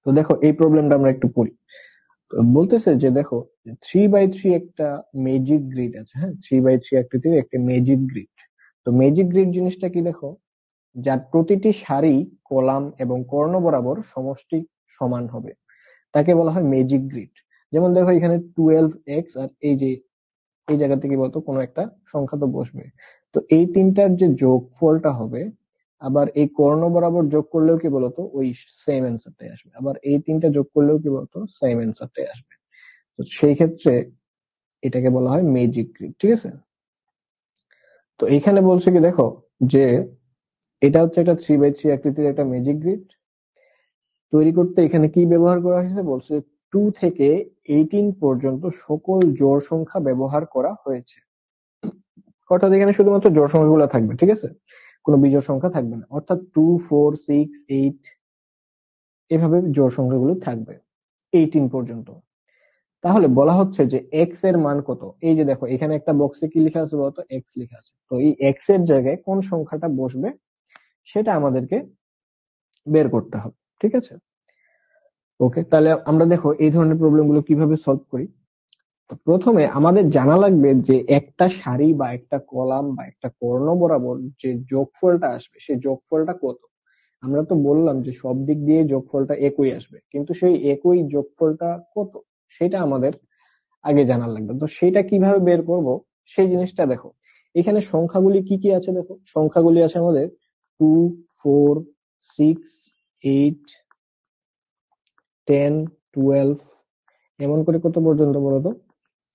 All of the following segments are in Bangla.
তো দেখো এই প্রবলেমটা আমরা একটু পড়ি। তো বলতেছে যে দেখো 3 বাই 3 একটা ম্যাজিক গ্রিড আছে, হ্যাঁ 3 বাই 3 আকৃতির একটা ম্যাজিক গ্রিড। তো ম্যাজিক গ্রিড জিনিসটা কি দেখো, যার প্রতিটি সারি, কলাম এবং কর্ণ বরাবর সমষ্টি সমান হবে, তাকে বলা হয় ম্যাজিক গ্রিড। যেমন দেখো এখানে 12x, আর এই যে এই জায়গা থেকে বলতো কোনো একটা সংখ্যা তো বসবে, তো এই তিনটার যে যোগফলটা হবে, আবার এই কর্ণ বরাবর যোগ করলেও কি বলতো ওই সেম অ্যান্সারটাই আসবে, আবার এই তিনটা যোগ করলেও কি বলতো সেম অ্যান্সারটাই আসবে। তো সেই ক্ষেত্রে এটাকে বলা হয় ম্যাজিক গ্রিড, ঠিক আছে। তো এইখানে বলছে কি দেখো, যে এটা হচ্ছে একটা 3 বাই 3 আকৃতির একটা ম্যাজিক গ্রিড তৈরি করতে এখানে কি ব্যবহার করা হয়েছে বলছে, 2 থেকে 18 পর্যন্ত সকল জোড় সংখ্যা ব্যবহার করা হয়েছে। অর্থাৎ এখানে শুধুমাত্র জোড় সংখ্যাগুলো থাকবে, ঠিক আছে, কোনো বিজোড় সংখ্যা থাকবে না, অর্থাৎ 2 4 6 8 এভাবে জোড় সংখ্যাগুলো থাকবে 18 পর্যন্ত। তাহলে বলা হচ্ছে যে এক্স এর মান কত, এই যে দেখো এখানে একটা বক্সে কি লেখা আছে বলতো, এক্স লেখা আছে, তো এই এক্স এর জায়গায় কোন সংখ্যাটা বসবে সেটা আমাদেরকে বের করতে হবে, ঠিক আছে। ওকে, তাহলে আমরা দেখো এই ধরনের প্রবলেম গুলো কিভাবে সলভ করি। তো প্রথমে আমাদের জানা লাগবে যে একটা সারি বা একটা কলাম বা একটা কর্ণ বরাবর যে যোগফলটা আসবে সেই যোগফলটা কত। আমরা তো বললাম যে সব দিক দিয়ে যোগফলটা একই আসবে, কিন্তু সেই একই যোগফলটা কত সেটা আমাদের আগে জানার লাগবে। তো সেটা কিভাবে বের করব সেই জিনিসটা দেখো, এখানে সংখ্যাগুলি কি কি আছে দেখো, সংখ্যাগুলি আছে আমাদের 2 4 6 8 10 12 এমন করে কত পর্যন্ত বলতো,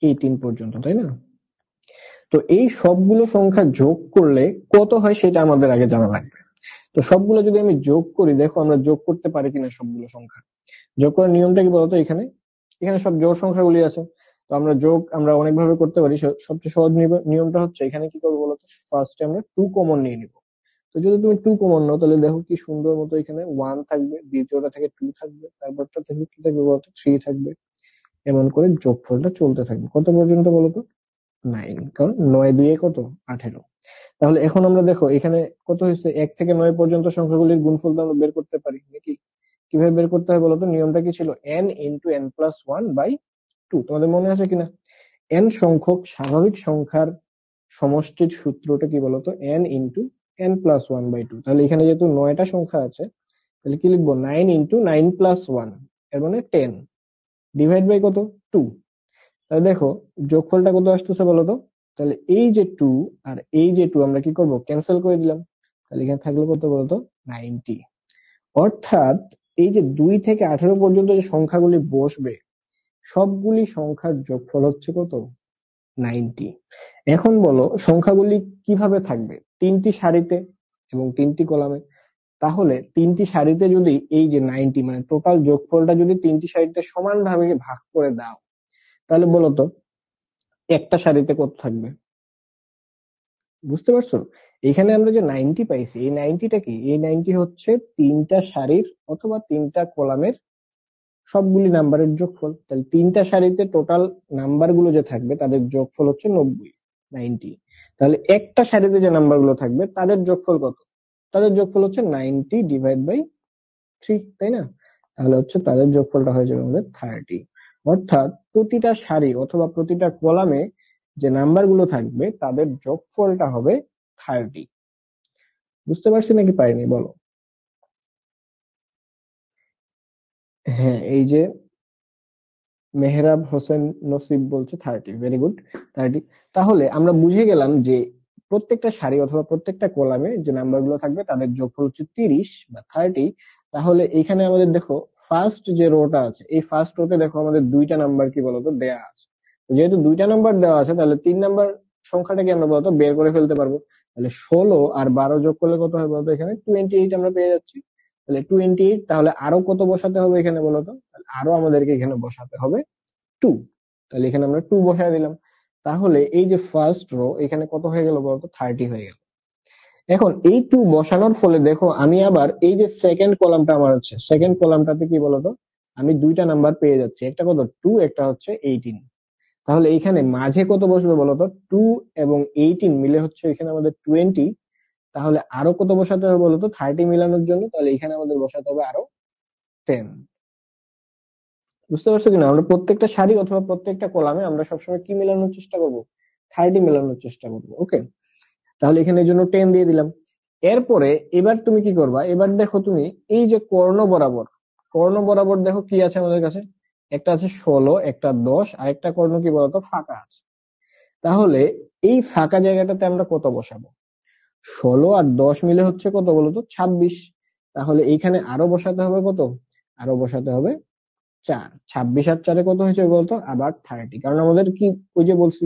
18 পর্যন্ত, তাই না। তো এই সবগুলো সংখ্যা যোগ করলে কত হয় সেটা আমাদের আগে জানা লাগবে। তো সবগুলো যদি আমি যোগ করি, দেখো আমরা যোগ করতে পারি কিনা সবগুলো সংখ্যা। যোগ করার নিয়মটা কি বলতো, এখানে এখানে সব জোড় সংখ্যাগুলি আছে, তো আমরা যোগ আমরা অনেক ভাবে করতে পারি। সবচেয়ে সহজ নিয়মটা হচ্ছে, এখানে কি করবো বলতো, ফার্স্টে আমরা 2 কমন নিয়ে নিব। তো যদি তুমি 2 কমন নাও তাহলে দেখো কি সুন্দর মতো এখানে 1 থাকবে, দ্বিতীয়টা থেকে 2 থাকবে, তারপরটা থেকে কি থাকবে বলতো 3 থাকবে, এমন করে যোগফলটা চলতে থাকবে কত পর্যন্ত বলতো, 9, কারণ 9 2 কত 18। তাহলে এখন আমরা দেখো এখানে কত হয়েছে, 1 থেকে 9 পর্যন্ত সংখ্যাগুলির গুণফল তো আমরা বের করতে পারি নাকি। কিভাবে বের করতে হয় বলতো, নিয়মটা কি ছিল, n × n+1/2। তোমাদের মনে আছে কিনা, n সংখ্যক স্বাভাবিক সংখ্যার সমষ্টির সূত্রটা কি বলতো, n × n+1/2। তাহলে এখানে যেহেতু 9টা সংখ্যা আছে, তাহলে কি লিখবো, 9 × 9+1, এর মানে 10, ডিভাইড বাই কত, 2। তাহলে দেখো যোগফলটা কত আসতেছে বলতো, তাহলে এই যে 2 আর এই যে 2 আমরা কি করব, ক্যান্সেল করে দিলাম। তাহলে এখানে থাকলো কত বলতো, 90। অর্থাৎ এই যে 2 থেকে 18 পর্যন্ত যে সংখ্যাগুলি বসবে সবগুলি সংখ্যার যোগফল হচ্ছে কত, 90। এখন বলো সংখ্যাগুলি কিভাবে থাকবে, 3টি সারিতে এবং 3টি কলামে। তাহলে 3টি সারিতে যদি এই যে 90 মানে টোটাল যোগফলটা যদি 3টি সারিতে সমানভাবে ভাগ করে দাও, তাহলে বলতো একটা সারিতে কত থাকবে, বুঝতে পারছো। এখানে আমরা যে 90 পাইছি, এই 90টা কি, এই 90 হচ্ছে 3টা সারির অথবা 3টা কলামের সবগুলি নাম্বারের যোগফল। তাহলে 3টা সারিতে টোটাল নাম্বার গুলো যে থাকবে তাদের যোগফল হচ্ছে 90, 90। তাহলে একটা সারিতে যে নাম্বার গুলো থাকবে তাদের যোগফল কত, তাদের যোগফল হচ্ছে 90 ডিভাইড বাই 3, তাই না। তাহলে হচ্ছে তাদের যোগফলটা হয়ে যাবে আমাদের 30। অর্থাৎ প্রতিটা সারি অথবা প্রতিটা কলামে যে নাম্বার গুলো থাকবে তাদের যোগফলটা হবে 30। বুঝতে পারছি নাকি পারিনি বলো। হ্যাঁ, এই যে মেহরাব হোসেন নসিব বলছে 30, ভেরি গুড, 30। তাহলে আমরা বুঝে গেলাম যে প্রত্যেকটা সারি অথবা প্রত্যেকটা কলামে যে নাম্বার গুলো থাকবে তাদের যোগফল হচ্ছে 30 বা 30। তাহলে এখানে আমাদের দেখো ফার্স্ট যে রোটা আছে, এই ফার্স্ট রোতে দেখো আমাদের দুইটা নাম্বার কি বলতো দেয়া আছে। তো যেহেতু দুইটা নাম্বার দেওয়া আছে তাহলে 3 নাম্বার সংখ্যাটা কি আমরা বলতো বের করে ফেলতে পারবো। তাহলে 16 আর 12 যোগ করলে কত হয় বলতো, এখানে 28 আমরা পেয়ে যাচ্ছি। তাহলে 28, তাহলে আরো কত বসাতে হবে এখানে বলতো, আরো আমাদেরকে এখানে বসাতে হবে 2। তাহলে এখানে আমরা 2 বসায় দিলাম। তাহলে এই যে ফার্স্ট রো এখানে কত হয়ে গেল বলতো, 30 হয়ে গেল। এখন এই 2 বসানোর ফলে দেখো আমি আবার এই যে সেকেন্ড কলামটা আমার হচ্ছে, সেকেন্ড কলামটাতে কি বলতো, আমি দুইটা নাম্বার পেয়ে যাচ্ছি, একটা কত 2, একটা হচ্ছে 18। তাহলে এইখানে মাঝে কত বসবে বলতো, 2 এবং 18 মিলে হচ্ছে এখানে আমাদের 20। তাহলে আরো কত বসাতে হবে বলতো 30 মিলানোর জন্য, তাহলে এখানে আমাদের বসাতে হবে আরো 10। বুঝতে পারছো কিনা? আমরা প্রত্যেকটা সারি অথবা প্রত্যেকটা কলামে আমরা সবসময় কি মেলানোর চেষ্টা করব? 30 মেলানোর চেষ্টা করবো। ওকে, তাহলে এখানে এই জন্য 10 দিয়ে দিলাম। এরপরে এবার তুমি কি করবা, এবার দেখো তুমি এই যে কর্ণ বরাবর, কর্ণ বরাবর দেখো কি আছে আমাদের কাছে, একটা আছে 16, একটা 10, আর একটা কর্ণ কি বলতো ফাঁকা আছে। তাহলে এই ফাঁকা জায়গাটাতে আমরা কত বসাবো? 16 আর 10 মিলে হচ্ছে কত বলতো? 26। তাহলে এইখানে আরো বসাতে হবে কত? আরো বসাতে হবে 4। 26 আর 4 কত হয়েছে বলতো? আবার 30। কারণ আমাদের কি, ওই যে বলছি,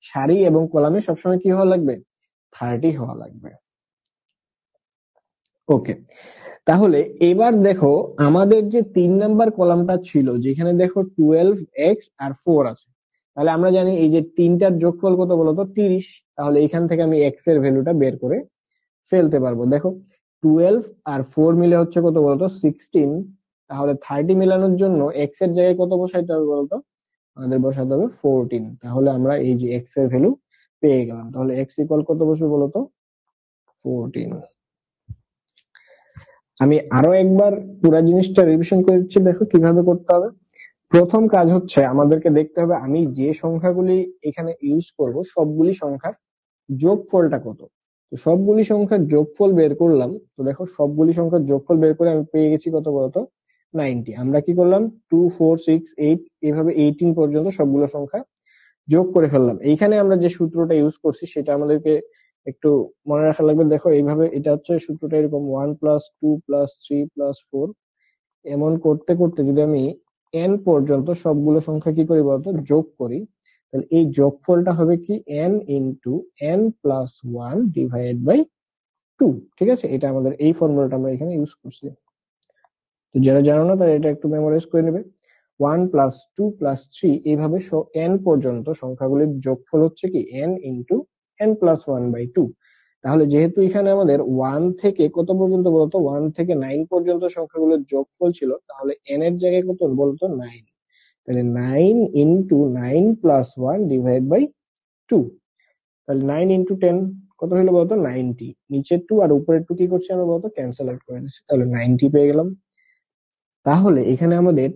সারি এবং কলামে সবসময় কি হওয়া লাগবে? 30 হওয়া লাগবে। ওকে, তাহলে এবার দেখো আমাদের যে 3 নাম্বার কলামটা ছিল, যেখানে দেখো 12x আর 4 আছে, তাহলে আমরা জানি এই যে তিনটার যোগফল কত বলতো? 30। তাহলে এখান থেকে আমি x এর ভ্যালুটা বের করে ফেলতে পারবো। দেখো 12 আর 4 মিলে হচ্ছে কত বলতো? 16। তাহলে 30 মেলানোর জন্য x এর জায়গায় কত বসাইতে হবে বলতো? আমাদের বসাতে হবে 14। তাহলে আমরা এই যে x এর ভ্যালু পেয়ে গেলাম। তাহলে x ইকুয়াল কত বসবে বলতো? 14। আমি আরো একবার পুরো জিনিসটা রিভিশন করে দিচ্ছি, দেখো কিভাবে করতে হবে। প্রথম কাজ হচ্ছে আমাদেরকে দেখতে হবে আমি যে সংখ্যাগুলি এখানে ইউজ করব সবগুলি সংখ্যার যোগফলটা কত। তো সবগুলি সংখ্যার যোগফল বের করলাম। তো দেখো সবগুলি সংখ্যার যোগফল বের করে আমি পেয়ে গেছি কত বলতো? 90। আমরা কি করলাম? 2, 4, 6, 8 এভাবে 18 পর্যন্ত সবগুলো সংখ্যা যোগ করে ফেললাম। এইখানে আমরা যে সূত্রটা ইউজ করছি সেটা আমাদেরকে একটু মনে রাখা লাগবে। দেখো এইভাবে, এটা হচ্ছে সূত্রটা এরকম 1+2+3+4, এমন করতে করতে যদি আমি n পর্যন্ত সবগুলো সংখ্যা কি করি বলতো? যোগ করি। তাহলে এই যোগফলটা হবে কি? n into n+1 divided by 2। ঠিক আছে, এটা আমাদের এই ফর্মুলাটা আমরা এখানে ইউজ করছি। তো যারা জানো না তারা এটা একটু মেমোরাইজ করে নেবে। 1+2+3 এইভাবে n পর্যন্ত সংখ্যাগুলির যোগফল হচ্ছে কি? n into n+1/2। তাহলে যেহেতু এখানে আমাদের 1 থেকে কত পর্যন্ত বলতো? 1 থেকে 9 পর্যন্ত সংখ্যাগুলোর যোগফল ছিল, তাহলে n এর জায়গায় কত বলতো? 9। তাহলে 9 ইন্টু 9+1 ডিভাইড বাই 2। তাহলে 9 ইন্টু 10 কত হলো বলতো? 90। নিচের 2 আর উপরের 2 কি করছি আমরা বলতো? ক্যান্সেল আউট করে দিচ্ছি। তাহলে 90 পেয়ে গেলাম। তাহলে এখানে আমাদের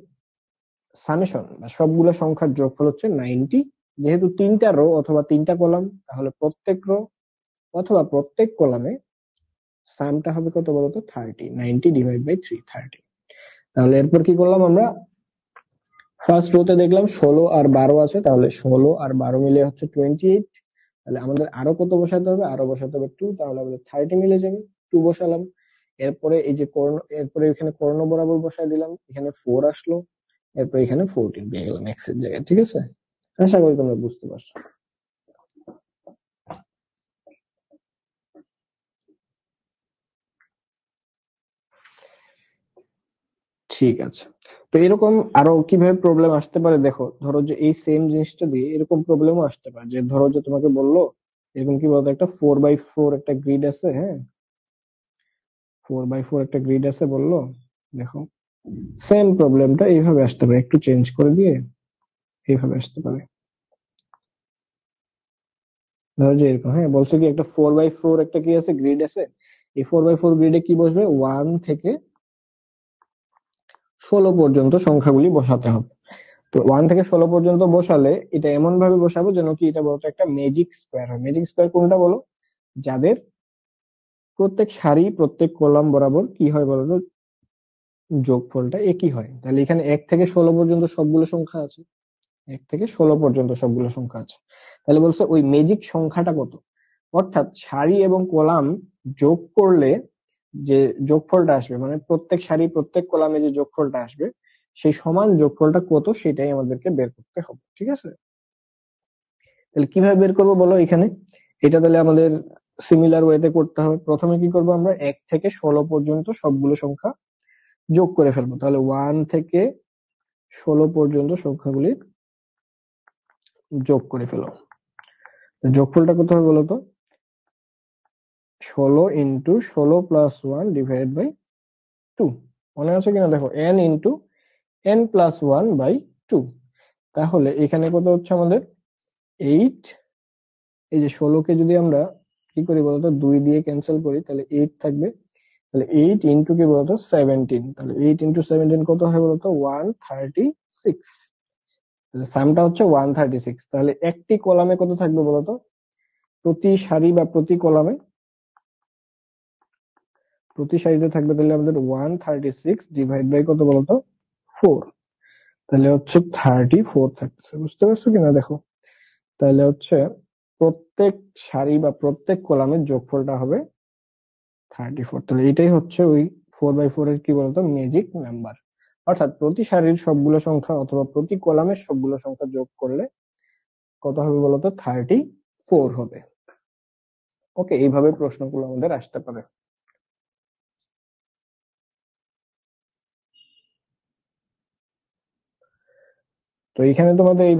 সামেশন বা সবগুলো সংখ্যার যোগফল হচ্ছে 90। যেহেতু তিনটা রো অথবা তিনটা কলাম, তাহলে প্রত্যেক রো অথবা প্রত্যেক কলামে সামটা হবে কত বলতো? 30। 90 ডিভাইড বাই 3, 30। তাহলে এরপর কি করলাম আমরা? ফার্স্ট রোতে দেখলাম 16 আর 12 আছে, তাহলে 16 আর 12 মিলে হচ্ছে 28। তাহলে আমাদের আরো কত বসাতে হবে? আরো বসাতে হবে 2। তাহলে আমাদের 30 মিলে যাবে। 2 বসালাম। এরপরে এই যে কর্ণ, এরপরে এখানে কর্ণ বরাবর বসায় দিলাম, এখানে 4 আসলো। এরপর এখানে 14 পেয়ে গেলাম x এর জায়গায়। ঠিক আছে, আশা করি তোমরা বুঝতে পারছো। ঠিক আছে, তো এরকম আরো কিভাবে প্রবলেম আসতে পারে দেখো। ধরো যে এই সেম জিনিসটা দিয়ে এরকম প্রবলেমও আসতে পারে, যে ধরো যে তোমাকে বললো এরকম কি বলতো, একটা 4x4 একটা গ্রিড আছে, হ্যাঁ, 4x4 একটা গ্রিড আছে বললো। দেখো সেম প্রবলেমটা এইভাবে আসতে পারে, একটু চেঞ্জ করে দিয়ে এইভাবে আসতে পারে। ধরো যে এরকম, হ্যাঁ, বলছো কি একটা 4x4 একটা কি আছে? গ্রিড আছে। এই 4x4 গ্রিডে কি বসবে? 1 থেকে 16 পর্যন্ত সংখ্যাগুলি বসাতে হবে। তো 1 থেকে 16 পর্যন্ত বসালে এটা এমন ভাবে বসাবো যেন কি এটা বলতো একটা ম্যাজিক স্কোয়ার হয়। ম্যাজিক স্কোয়ার কোনটা বলো? যাদের প্রত্যেক সারি প্রত্যেক কলাম বরাবর কি হয় বলতো? যোগফলটা একই হয়। তাহলে এখানে 1 থেকে 16 পর্যন্ত সবগুলো সংখ্যা আছে। 1 থেকে 16 পর্যন্ত সবগুলো সংখ্যা আছে। তাহলে বলছে ওই ম্যাজিক সংখ্যাটা কত, অর্থাৎ সারি এবং কলাম যোগ করলে যে যোগফলটা আসবে, মানে প্রত্যেক সারি প্রত্যেক কলামে যে যোগফলটা আসবে, সেই সমান যোগফলটা কত সেটাই আমাদেরকে বের করতে হবে। ঠিক আছে, তাহলে কিভাবে বের করবো বলো এখানে? এটা তাহলে আমাদের সিমিলার ওয়েতে করতে হবে। প্রথমে কি করবো আমরা? 1 থেকে 16 পর্যন্ত সবগুলো সংখ্যা যোগ করে ফেলবো। তাহলে 1 থেকে 16 পর্যন্ত সংখ্যাগুলি যোগ করে ফেলো। যোগফলটা কত হবে বলতো? 16 ইন্টু 16+1 ডিভাইড বাই 2। মনে আছে কিনা দেখো, n ইন্টু n+1/2। তাহলে এখানে কত হচ্ছে আমাদের? 8। এই যে 16 কে যদি আমরা কি করি বলতো? 2 দিয়ে ক্যান্সেল করি, তাহলে 8 থাকবে। তাহলে 8 কি বলতো 17, তাহলে 8 × 17 কত হয় বলতো 136। তাহলে সামটা হচ্ছে 136। তাহলে একটি কলামে কত থাকবে বলতো, প্রতি সারি বা প্রতি সারিতে থাকবে তাহলে আমাদের 136 ডিভাইড বাই কত বলতো 4, তাহলে হচ্ছে 34 থাকতেছে। বুঝতে পারছো কিনা দেখো, তাহলে হচ্ছে প্রত্যেক সারি বা প্রত্যেক কলামের যোগফলটা হবে 34। তাহলে এটাই হচ্ছে ওই 4/4 এর কি বলতো ম্যাজিক নাম্বার। অর্থাৎ প্রতি সারির সবগুলো সংখ্যা অথবা প্রতি কলামের সবগুলো সংখ্যা যোগ করলে কত হবে বলতো 34 হবে। ওকে, এইভাবে প্রশ্নগুলো আমাদের আসতে পারে। তো এখানে তোমাদের এই